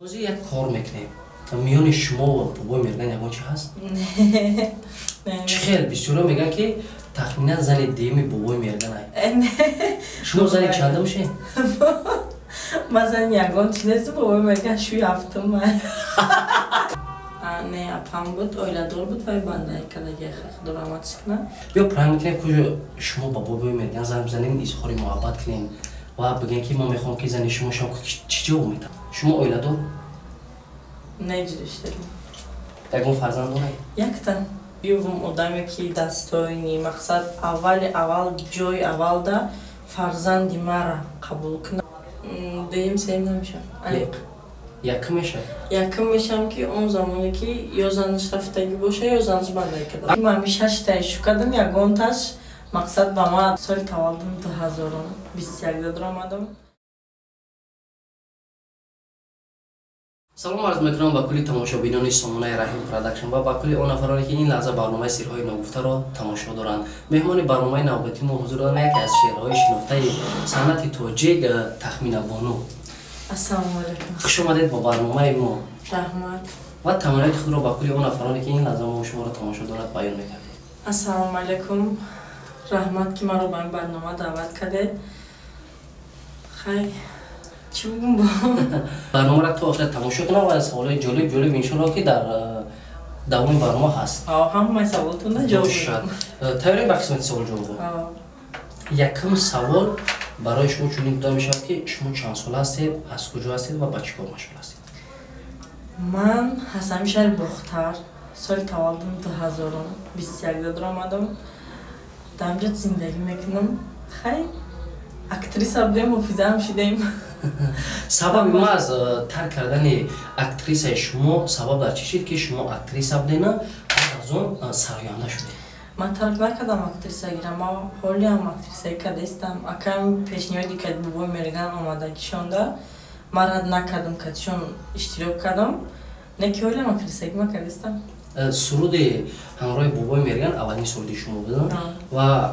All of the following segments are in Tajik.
روزی یک کار میکنیم میان شما و بابای مرگان یکان چی هست؟ نه چه خیلی بسیارا میگن که تخمینا زن دیمی بابای مرگان های نه شما زنی چنده میشه؟ مثلا یگان چیزی بابای مرگان شوی هفتم من نه اپام بود اویلادور بود وای بنده کداگه خیلی دراماتیک نه بیا پرنگ میکنیم کجا شما با بابای مرگان زن بزنیم اظهار محبت کنیم و بگن که ما میخوام که زنی شما چی جواب میدم شما اویلادور؟ نه جدیش داریم یکون فرزند داره؟ یکتن بیوم آدمی که دستایینی مقصد اول جای اول دا فرزندی مرا قبول کنه دیم سیم نمیشم یکم میشه؟ یکم میشم که اون زمانی که یازانش رفتگی باشه یازانش بنده کدم من همیشه تایشو کردم یگان تاش مقصد با ما سال تولدم 2021 دادر آمدم سلام عرض میکنم با کلی تماشابینان سامانه رحیم پروداکشن و با کلی اون افرادی که این لحظه برنامه سیرهای نگفته را تماشا دارند. مهمان برنامه نوبتی ما حضور دارند یکی از شعرهای شناخته صنعت تاجیک تخمین بانو. السلام علیکم. خوش آمدید با برنامه ما. رحمت. و تمنیت خود را با کلی اون افرادی که این لحظه ما شما را تماشا دارند بیان میکنید. السلام علیکم. رحمت که مرا به این برنامه دعوت کرده. خیلی چی بگم با برنامه را تا آخر تماشا کنم و سوالای جالب انشالله که در دوام برنامه هست. همه سوالتون جواب میدم. تایید به قسمت سوال جواب. یکم سوال برای شما چنین ابتدا میشود که شما چند سال هستید، از کجا هستید و با چیکار مشغول هستید؟ من حسن شهر باختر سال تولدم 2021 دادر آمدم. در اینجا زندگی میکنم. خیلی اکتریس بودیم و فیزا هم شدیم. سبب ما از ترک کردن اکتریس شما سبب در چی شد که شما اکتریس بودین و از اون سرگرم نشدید؟ من ترک نکردم اکتریس گیرم، ما حالی هم اکتریس کردستم. اکم پیشنهادی که بابای مرگان آمدگیشان ده من رد نکردم که چون اشتراک کردم نه که حالی هم اکتریس گیرم کردستم. سرود همراه بابای مرگان اولین سرود شما بود و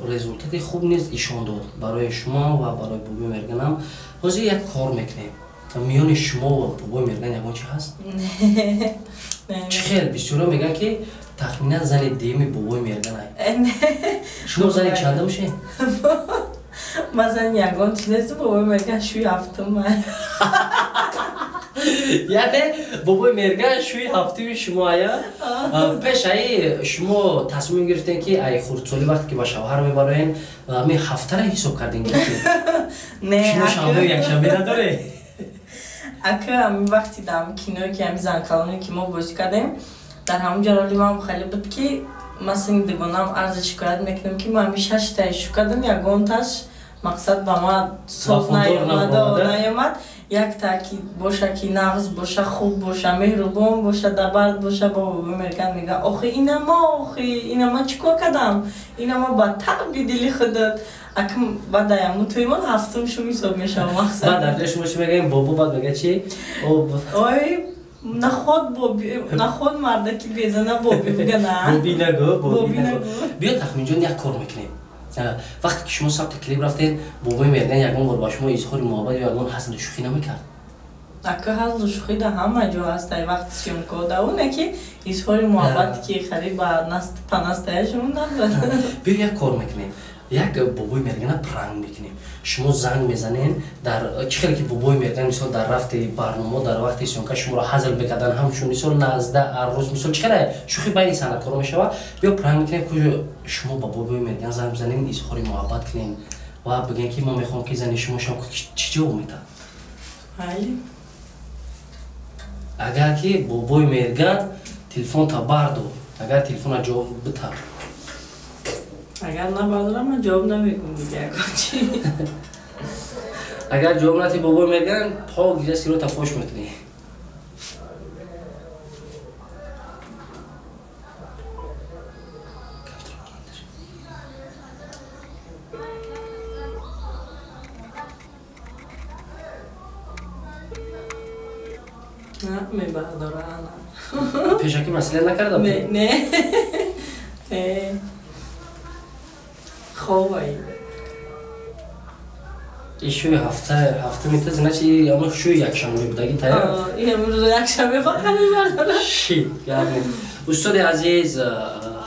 رزولتات خوب نیز ایشان داد برای شما و برای بابای مرگان هم. حاضر یک کار میکنیم میان شما و بابای مرگان یکان چی هست؟ نه چه خیلی بسیارا میگن که تخمینا زن دیمی بابای مرگان های شما زنی چنده میشه؟ مثلا یگان چیزی بابای مرگان شوی هفتم من یعنی بابای مرگان شوی هفتم شما آیا؟ پیش ای شما تصمیم گرفتین که ای خردسالی وقتی که با شوهر میبرین می هفته را حساب کردین که نه شما شنبه یک شنبه نداره؟ اکه همی وقتی دام کینوی که همی زنکالونی که ما بازی کردیم در همون جرالی ما هم خیلی بود که مثلا دیگونم عرض شکایت میکنم که ما همیشه تایشو کردم یگان تاش مقصد با ما صاف نیامد یک تاکید باشه که نغز باشه خوب باشه مهربان باشه دبرد باشه بابا مرگان میگه آخه اینا ما چیکار کردم اینا ما بدتر بیدلی خودت اکم بعد ایامون توی من هفتم شو حساب میشم مقصد بعد در شما چی بگیم بابا بعد بگه چی؟ اوی نخود مرده که بزنه بابی بگه نه بابی نگو بیا تخمین جان یک کار میکنیم وقتی که شما ثبت کلیپ رفتین بابای مرگان یکان بار با شما اظهار محبت یا یکان حسن شوخی نمیکرد؟ اکه حسن شوخی در همه جا هست وقتی شما کده اونه که اظهار محبتی که خیلی با نست پنستهشون نداره بیا یک کار میکنیم یک بابای مرگان پرنگ میکنیم شما زنگ میزنین در چه که بابای مرگان مثلا در رفت برنامه در وقتی سونکا شما را حذل بکردن همچون مثلا نزد روز مثلا چه شوخی بین صنعتکارا میشوه بیا پرنگ میکنیم کجا شما با بابای مرگان زنگ بزنین اظهار محبت کنین و بگین که ما میخوام که زنی شما چی جواب میدن بله اگر که بابای مرگان تلفن تا بردو اگر تلفن جواب بده اگر نبردارم من جواب نمیکنم دیگه چی اگر جواب ندی بابای مرگان پا گیره سیرو تا خوش میکنی نه میبردارم پیشکی مسئله نکردم نه خوبه ایشوی هفته میتونه چی اما شوی یکشنبه بودگی تایا امروز یکشنبه فقط میبردم شی یعنی استاد عزیز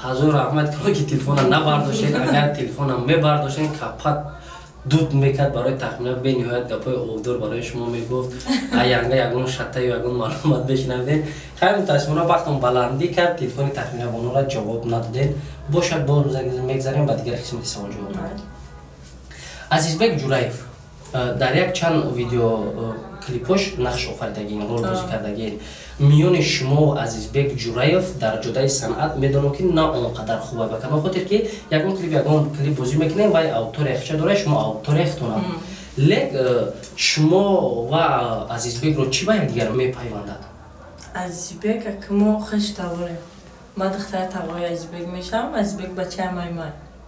حضور رحمت کنه که تلفنم نبرداشتین اگر تلفنم میبرداشتین کپات دود میکرد برای تخمین به نهایت گپای اودور برای شما میگفت آینده یگون شته یا یگون معلومات بشنوید خیلی متاسفانه وقتم بلندی کرد تلفن تخمین بانو را جواب ندادین باشد با روز میگذاریم بعد دیگر قسمت سوال جواب عزیزبک جورایف در یک چند ویدیو کلیپش نقش آفریدگی رول بازی کردگی میون شما و عزیزبک جورایف در جدای صنعت میدونم که نه اونقدر خوبه بکنه خاطر که یگون کلیپ بازی میکنین و اوتور اخچه داره شما اوتور اختونم لیک شما و عزیزبک رو چی با یک دیگر میپیوندد؟ عزیزبک اکمو خش تاوره ما دختر تاوره عزیزبک میشم عزیزبک بچه مای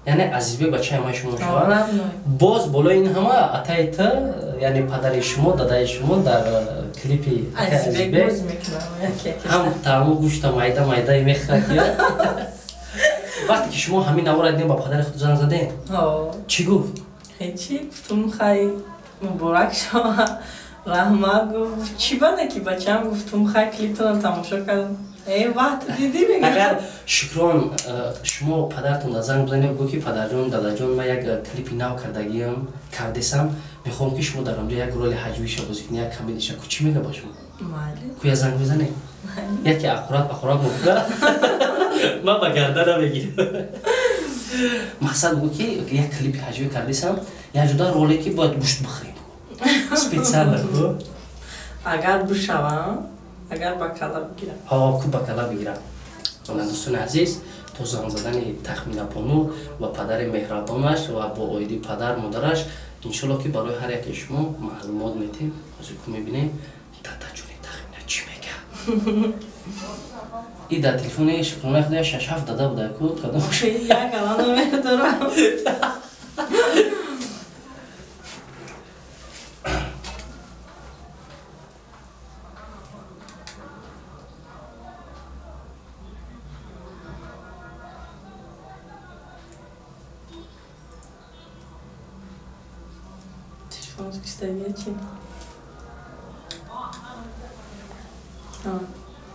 یعنی عزیزبک بچه مای شما شما باز بالا این همه اتایت یعنی پدر شما دادای شما در کلیپی عزیزبک باز میکنم هم تمام گوشت مایده میخواد وقتی که شما همین نوار دیدین با پدر خود زنگ زدین چی گفت؟ هیچی گفتم خیلی مبارک شما رحمت گفت چی بانه که بچه‌ام گفتم خیلی کلیپتون تماشا کردم ای وقت دیدی میگم اگر شکران شما پدرتون زنگ بزنید بگو که پدر جون دادا جون من یک کلیپی نو کردگیم کردیسم میخوام که شما در اونجا یک رول حجویش بازی کنی یک کمدیش چی میگه با شما کویا زنگ بزنید یکی اخراق مفکر ما با گردن بگیر مقصد بگو که یک کلیپی حجوی کردیسم یا جدا رولی که باید گوشت بخریم سپیڅل بگو اگر بشوم اگر بکلا بگیرم کو بکلا بگیرم دوستان عزیز تو زنگ زدن تخمین بانو و پدر مهربانش و با اویدی پدر مادرش انشالله که برای هر یک شما معلومات میتیم از که میبینیم دادا جونی تخمین چی میگه ای در تلفون شکرانه خدا 6 7 داده بوده کدوم یک الان میدارم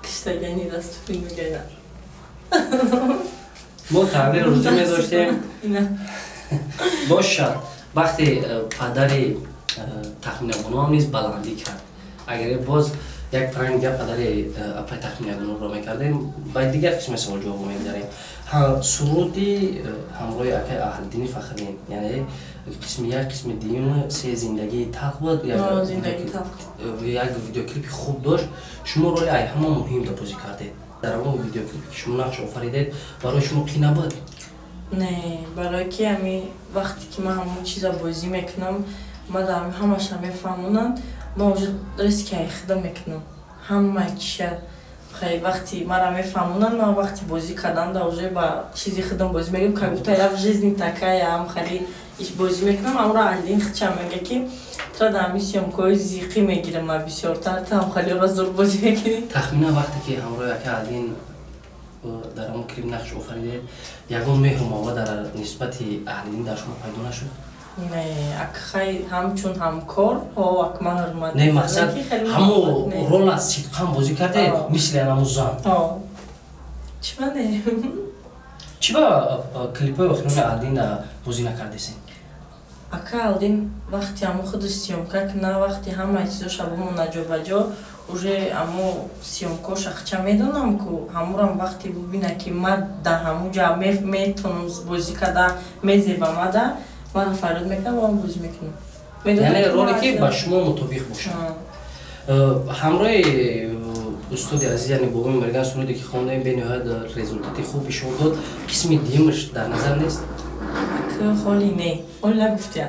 کشتگانی دست فیلم میگیرم ما تغییر روزی میداشتیم باشد وقتی پدر تخمین بانو هم نیز بلندی کرد اگر باز یک پرنگ پدر اپای تخمین بانو رو میکردیم باید دیگر قسم سوال جواب میگذاریم سرودی همراه اکای اهلدین فخرین یعنی قسم یک قسم دیگه سه زندگی تلخ بود یک ویدیو کلیپ خوب داشت شما روی ای همه مهم دا بازی کردید در اون ویدیو کلیپی که شما نقش آفریدید برای شما قی نبود؟ نه برای که همی وقتی که من همون چیزا بازی میکنم ما در همش میفهمونن ما وجود ریسک خدا میکنم همه چیه خیلی وقتی مرا میفهمونن ما وقتی بازی کردن در وجود با چیزی خودم بازی میگم که گفته یا جزنی تکای هم خیلی ایش بازی میکنم امرا الدین خچم میگه که تو در میسیم کوی زیقی میگیرم ما بسیارتر تا هم خیلی را زور بازی میکنی تخمینا وقتی که همراه یک الدین در اون کلیپ نقش آفریده یگان مهر و در نسبت الدین در شما پیدا نشد؟ نه اک خیلی همچون همکار و اک مهر مد نه مقصد همو رول از صدقا بازی کرده مثل همو زن چی بنده؟ چی با کلیپ های اخیران الدین بازی نکردیسین؟ اکا الدین وقتی همو خودش سیومکا کنه وقتی همه چیزاش همون نجا بجا уже همو سیومکاش اخچه میدونم که همو رم وقتی ببینه که من در همو جا میتونم بازی کرده میزیبم ده من فراد میکنم و هم بازی میکنم یعنی رولی که با شما مطابق باشه همراه استاد عزیز یعنی بابای مرگان سرودی که خونده به نهایت رزولتاتی خوبی شما داد قسم دیمش در نظر نیست؟ که خالی نه خالی نگفتیم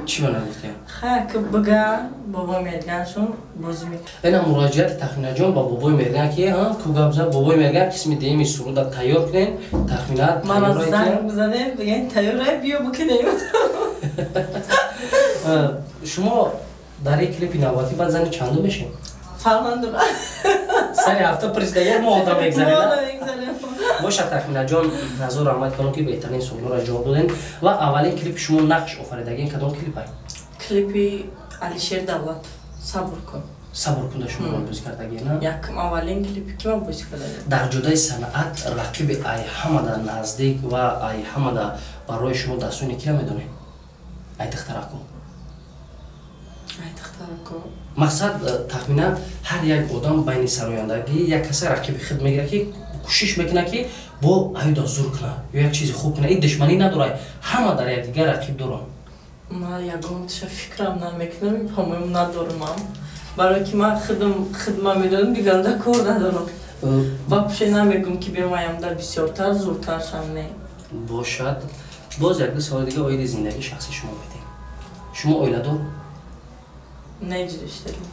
چی با نگفتیم؟ خیلی که بگه بابای مرگانشون بازی میکنم این مراجعت تخمینه جان با بابای مرگان که گابزا بابای مرگان قسم دیمی سرود تیار کنین تخمینات من از زنگ بزنه بگین تیاره بیا بکنیم شما در یک کلیپی نواتی بعد زنی چندو میشین؟ فرمانده را سری هفته پرسیدگی ما آدم بگذاریم باشه تخمینه جان نظر رحمت کنم که بهترین سوال را جواب دادین و اولین کلیپ شما نقش آفریدگین کدام کلیپ های؟ клипи Алишер Давлатов Сабр кун. Сабр кун шумо бозӣ кардагӣ на? Якм аввалин клипи ки ма бозӣ кардагӣ. Дар ҷудои санъат рақиби Айҳамада наздик ва Айҳамада барои шумо дастуни кия медонед? Айтихтараку. Айтихтараку. Мақсад тахминан ҳар як одам байни сарояндагӣ як касе рақиби худ мегирад ки кӯшиш мекунад ки бо айда зур кунад ё як чизи хуб кунад. Ин душманӣ надорад. Ҳама дар якдигар рақиб доранд. Ма ягон ша фикрам намекунам, ҳамаён надорам. Барои ки ман хидмат медонам, дигарда кор надорам. Вообще намегум ки бемаям дар бисёртар зуртаршам не. Бошад. Боз як ду соли дига оиди зиндаги шахси шумо медем. Шумо оиладор? Не ҷудош дорем.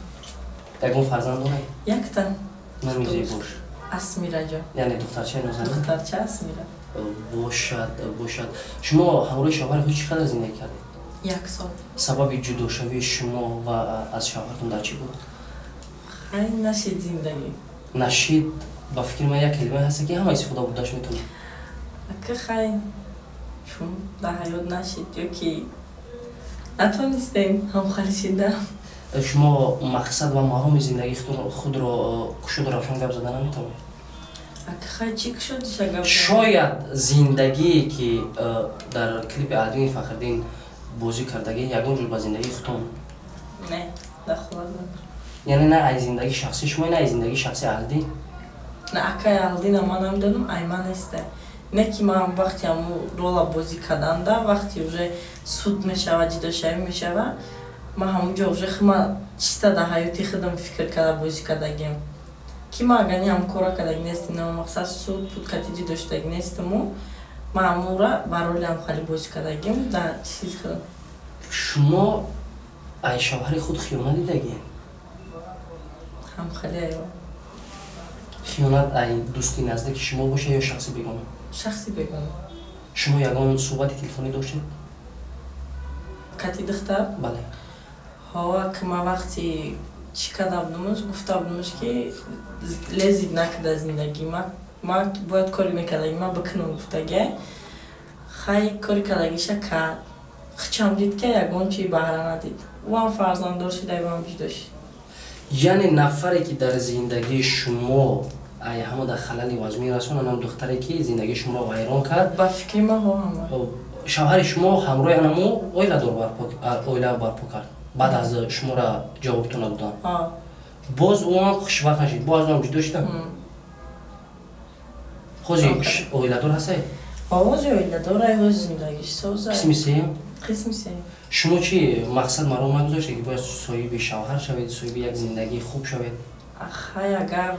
Ягон фарзанд доред? Яктан. Намезӣ бош. Асмира ҷон. Яъне духтарчаи нозанин? Духтарча Асмира. Бошад. Шумо ҳамроҳи шавҳари худ чӣ қадар зиндагӣ кардед? 1 сол. Сабаби ҷудошавии шумо ва аз шавҳартон дар чӣ буд? Хай нашид зиндагӣ. Нашид ба фикри ман як калимае ҳаст ки ҳама истифода бурдаш метавонад. Ака хай чун дар ҳаёт нашид ё ки натонистем ҳамхалишида. Шумо мақсад ва мароми зиндагии худро кушоду равшан гап зада наметавонед? Ака хай чӣ кушодиша гап? Шояд зиндагие ки дар клипи Адвин Фахриддин бозӣ кардагӣ ягон ҷур ба зиндагии худтон? Не, дахолат накунам. Яъне на ай зиндагии шахси шумо, на ай зиндагии шахси Аҳлидӣ? На акай Аҳлидина ман намедонам, ай ман неста. Не ки ман вақти ҳамун рола бозӣ карданда, вақти уже суд мешава, ҷидошавӣ мешава, ман ҳамунҷо уже хима чиста дар ҳаёти худам фикр карда бозӣ кардагим. Ки ман агани ҳам кора кардаги нестим, нама мақсад суд пудкати ҷидоштаги нестиму, ман ҳамунра ба роли ҳамхали бозӣ кардагим дар чизи худам. Шумо ай шавҳари худ хиёнат дидагӣ? ҳамхали айва. Хиёнат ай дӯсти наздики шумо боша ё шахси бегона? Шахси бегона. Шумо ягон суҳбати телефонӣ доштед? Кати духтар? Бале. Ҳова ки ман вақти чӣ карда будумаш, гуфта будумаш ки лезид накарда зиндагӣ. Ман бояд кори мекардаги, ман бикунам гуфтаге. Хай кори кардагиша кард. Хичам дид ки ягон чӣ баҳра надид. Вам фарзанддор шуда, вам ҷудо шид. Яъне нафаре ки дар зиндагии шумо Айҳамада халали вазмин расонад, ҳам духтаре ки зиндагии шуморо вайрон кард. Ба фикри ман ҳама. Шавҳари шумо ҳамроҳи анаму оила барпо кард. Баъд аз шуморо ҷавобтон надодан. Боз ӯам хушвақт нашид, боз ӯам ҷудо шуда. ҳозир оиладор ҳастед? Ҳозир оиладор, ҳозир зиндагиш соза. Қисми сеюм? Қисми сеюм. Шумо чӣ мақсад маром нагузоштед ки бояд соҳиби шавҳар шавед, соҳиби як зиндагии хуб шавед? Хай агар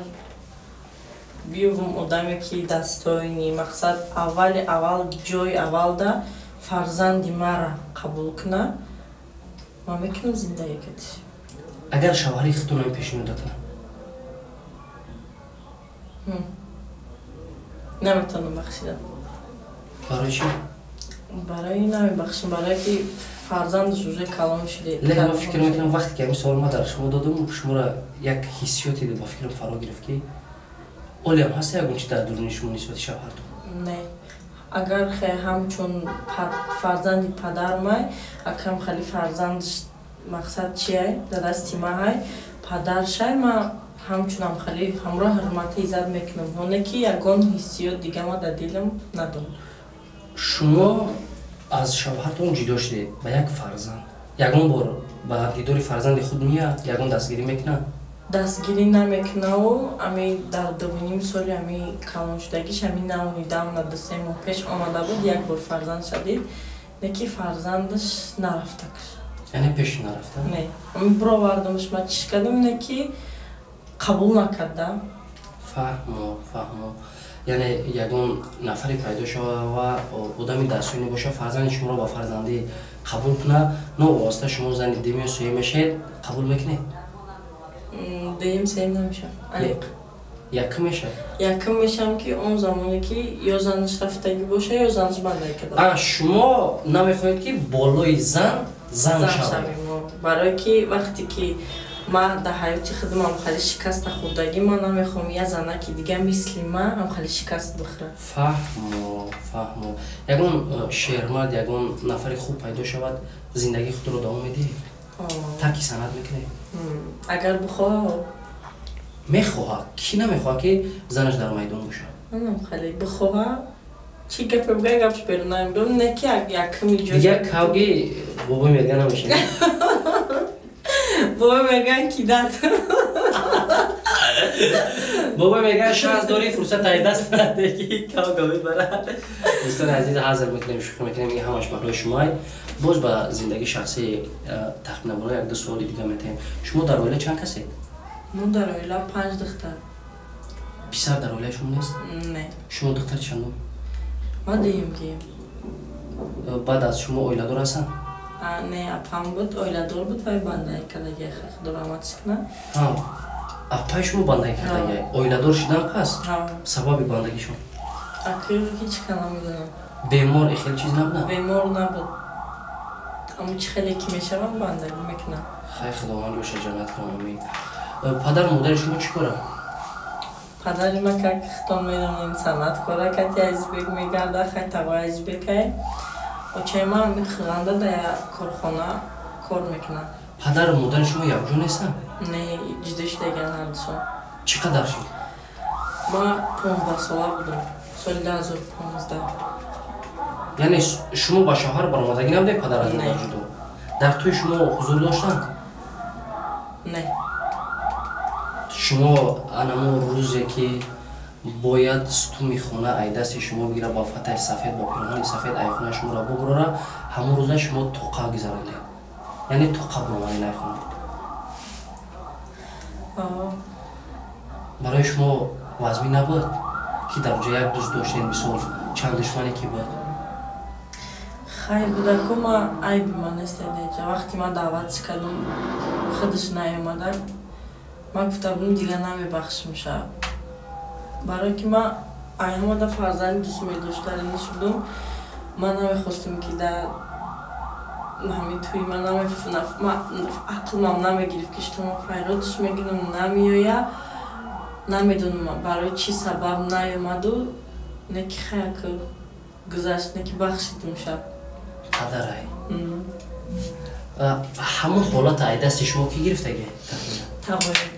биёвам одаме ки дастоини мақсад аввал ҷои аввалда фарзанди мара қабул куна, ман мекунам зиндагӣ кардиш. Агар шавҳари худтонам пешниҳод кунад? Наметавонам бахшидам. Барои чӣ? Барои намебахшам, барое ки фарзандаш уже калон шуде. Лекин ман фикр мекунам вақте ки ҳамин суол ман дар шумо додам, шуморо як ҳиссиёте ба фикрам фаро гирифт ки олиам ҳаст ягон чӣ дар дурuni шумо нисбати шавҳартон? Не. Агар ҳамчун фарзанди падар май, акам хали фарзандаш мақсад чиай, дар дасти маҳай, падаршай, ман ҳамчунам хали ҳамроҳ ҳурмати иззат мекунам. Ҳоне ки ягон ҳиссиёт дига ман дар дилам надорам. Шумо аз шавҳартон ҷудо шудед ба як фарзанд. Ягон бор ба дидори фарзанди худ меяд, ягон дастгирӣ мекунад? Дастгирӣ намекунаву ами дар 2 соли ами калоншудагиш ами навони 2-3 моҳ пеш омада буд, як бор фарзанд шадид, неки фарзандаш нарафтакаш. Яъне пеш нарафта? Не. Ами бировардамаш ма чиш кардам, неки қабул накарда. Фаҳмо. Яъне ягон нафаре пайдо шава ва одами дастойне боша фарзанди шуморо ба фарзандӣ қабул куна, новоста шумо зани деми сӯе мешавед, қабул мекунед? Дем сем намешам. Якм мешавад? Якм мешам ки он замоне ки ё занаш рафтагӣ боша, ё занаш бандаи када. Шумо намехоҳед ки болои зан шавад? Барое ки вақте ки من در حیاتی خودم هم خیلی شکست خوردگی ما نمیخوام یه زنکی دیگه مثل من هم خیلی شکست بخوره. فهمو یگون شهرمرد یگون نفر خوب پیدا شود زندگی خود رو دوام میدی؟ ترکی سند میکنه؟ اگر بخواه میخواه کی نمیخواه که زنش در میدان باشه؟ منم خیلی بخواه چی گفت بگه گفت برنایم دون نکی یکمی جوش دیگه کاوگی بابای مرگن نمیشه بابای مرگن کی داد بابای مرگن شانس داری فرصت تای دست نده که کاوگی برات دوستان عزیز حاضر میکنیم شوخی میکنیم میگه همش برای شما باز با زندگی شخصی تخمین برای یک دو سوال دیگه میتیم شما در اوله چند کسی؟ من در اوله 5 دختر پسر در اوله شما نیست؟ نه شما دختر چندم؟ ما دیم گیم بعد از شما اویلادور هستن؟ نه اپام بود اویلادور بود وای بنده کدگی خیلی دراماتیک نه اپای شما بندگی کردگی اویلادور شدن پس؟ سبب بندگیشون؟ اکر هیچ کنم میدونم بیمار خیلی چیز نبود؟ بیمار نبود اما چی خیلی که میشوم بندگی میکنم خیلی خداوند روش جنت کنم پدر مادر شما چی کاره؟ پدر ما که خطان میدونم این صنعت کاره که ازبک میگرده خیلی تقوی ازبکه و چه ما میخوانده در کارخانه کار میکنه پدر و مادر شما یک جو نیستن؟ نه جدیش دیگه هردشون چقدر شد؟ ما 15 ساله بودم سال 2015 یعنی شما با شوهر برآمدگی نبوده پدر از مادر جدا؟ در توی شما حضور داشتن؟ نه شما انمو روزی که باید ستومی خونه ای دست شما بگیره با فتح سفید با پیراهن سفید ای خونه شما را ببره همون روزا شما توقع گذرانده یعنی توقع برمانی نخونه برای شما وزمی نبود که در اونجا یک دوست داشتین مثال چند دشمنی که بود خیلی بوده که ما عیبی ما نسته دیگه وقتی ما دعوت کردم خودش نیومده ما گفتم دیگه نمیبخشم شب برای که ما همه فرزند دوست می‌داشتم نشدم من نمیخواستم که در همین توی من عقلم نمیگرفت که شما فیراتش میگیرم نمیاید نمیدونم برای چی سبب نیومد و نکی خیلی که گذشت نکی بخشیدم شب پدرای همون حالات ای دست شما کی گرفته گه؟ تقریبا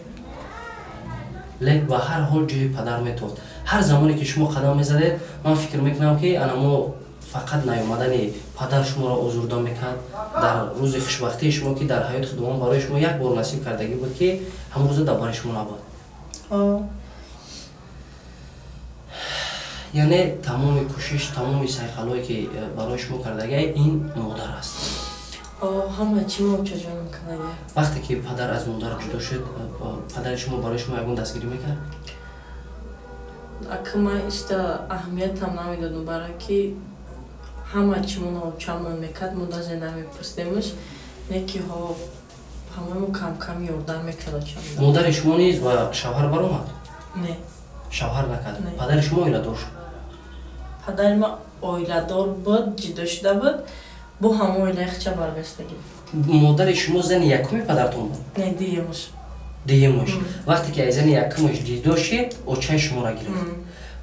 لیک با هر حال جای پدر میتود هر زمانی که شما قدم میزده من فکر میکنم که انمو فقط نیومدن پدر شما را آزرده میکرد در روز خوشبختی شما که در حیات خودمان برای شما یک بار نصیب کردگی بود که همون روز درباره شما نبود یعنی تمام کوشش تمام سعی که برای شما کردگی این مادر است همه چی ما چه جانم کنه وقتی که پدر از مادر جدا شد پدر شما برای شما یکون دستگیری میکرد؟ اگه ما ایسته اهمیت هم نمیدادم برای که همه چی ما چمون میکرد مادر زنده میپرستیمش نکی ها همه ما کم کم یاردن میکرد چمون مادر شما نیز و شوهر برآمد؟ نه شوهر نکرد؟ پدر شما اویلادور شد؟ پدر ما اویلادور بود جدا شده بود با همه اویلادخچه برگشتگی مادر شما زن یکمی پدرتون بود؟ نه دیگه‌مش دیگه‌مش وقتی که زن یکمش جدا شد اوچه شما را گرفت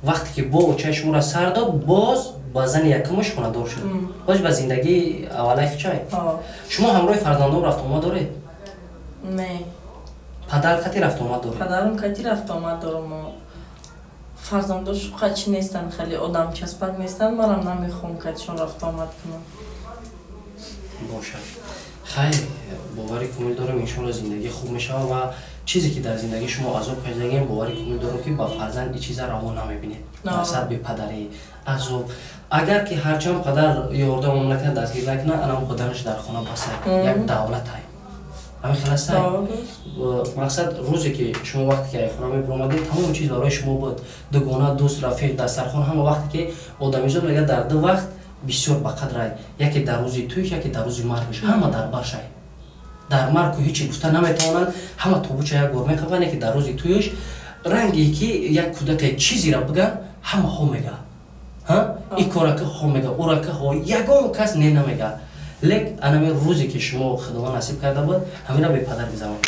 وقتی که با اوچه شما را سر داد باز با زن یکمش خانه دار شد باز به زندگی اوله چای شما همراه فرزندان رفت آمد دارید؟ نه پدر کتی رفت آمد داره؟ پدرم کتی رفت آمد دارم فرزنداش خیلی نیستن خیلی آدم چسبک نیستن منم نمیخوام کتیشون رفت آمد کنم باشد خیلی باوری کامل دارم انشالله زندگی خوب میشه و چیزی که در زندگی شما عذاب کشیدین باوری کامل دارم که با فرزند این چیزا روا نمیبینید نسبت به پدری عذاب اگر که هرچند پدر یاردم نکنه دستگیر نکنه انا خودش در خانه بسه یک دولت های همین خلاص مقصد روزی که شما وقتی که خانه میبرامدید تمام چیز برای شما بود دوگانه دوست رفیق دسترخوان همه وقتی که آدمیزاد میگه در دو وقت بسیار بقدر یکی در روزی تویش یکی در روزی مرگش همه در برشای در مرگ هیچی گفته نمیتونن همه توبوچه یک گرمه خبرنه که در روزی تویش رنگی که یک کودک چیزی را بگن همه ها میگه این کارا که ها میگه اورا که ها یگان کس نه نمیگه لیک انمی روزی که شما خداوند نصیب کرده بود همین را به پدر بزنید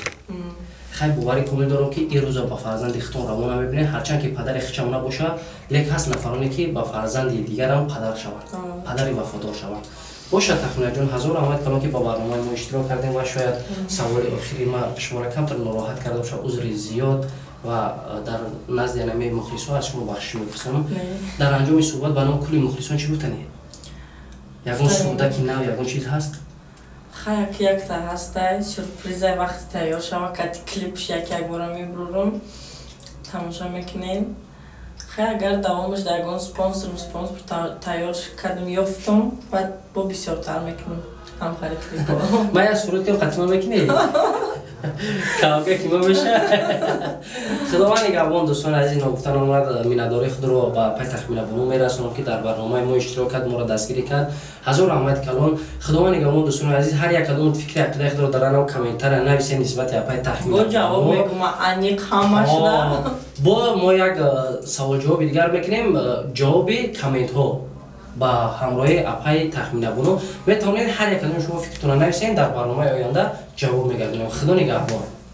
خیلی باوری کامل دارم که این روزا با فرزند خودتون روانه میبینید هرچند که پدر خودشون نباشه لیک هست نفرانی که با فرزند دیگر هم پدر شوند پدری وفادار شوند باشه تخمینه جون حضور آمد کلان که با برنامه ما اشتراک کردیم و شاید سوال آخری ما شما را کمتر ناراحت کردم شاید عذر زیاد و در نزد همه مخلصان از شما بخشش می‌خواستم در انجام صحبت برنامه کلی مخلصان چی بودنی یگون سودا که نه یگون چیز هست خیلی یک تا هسته سورپرایز وقتی تیار شود که کلیپش یک بار میبرم تماشا میکنین خیلی اگر دوامش در گون سپانسر تیار کردم یافتم و با بسیارتر میکنم هم خرید کلیپا من یه صورت کنم قطعا میکنی کامگه که ما بشه خداوند نگهبان دوستان عزیز نگفتن آمد مینداری خود رو با پای تخمینه بانو میرسونم که در برنامه ما اشتراک کرد ما را دستگیری کرد هزار رحمت کلان خداوند نگهبان دوستان عزیز هر یک کدوم فکر عقیده خود رو در اون کامنتر نویسین نسبت پای تخمینه با جواب میگم انیق همه شده با ما یک سوال جواب دیگر میکنیم جواب کامنت ها با همراه اپای تخمینه بانو میتونید هر یک کدوم شما فکرتون نویسین در برنامه آینده جواب میگردونیم خدا نگهبان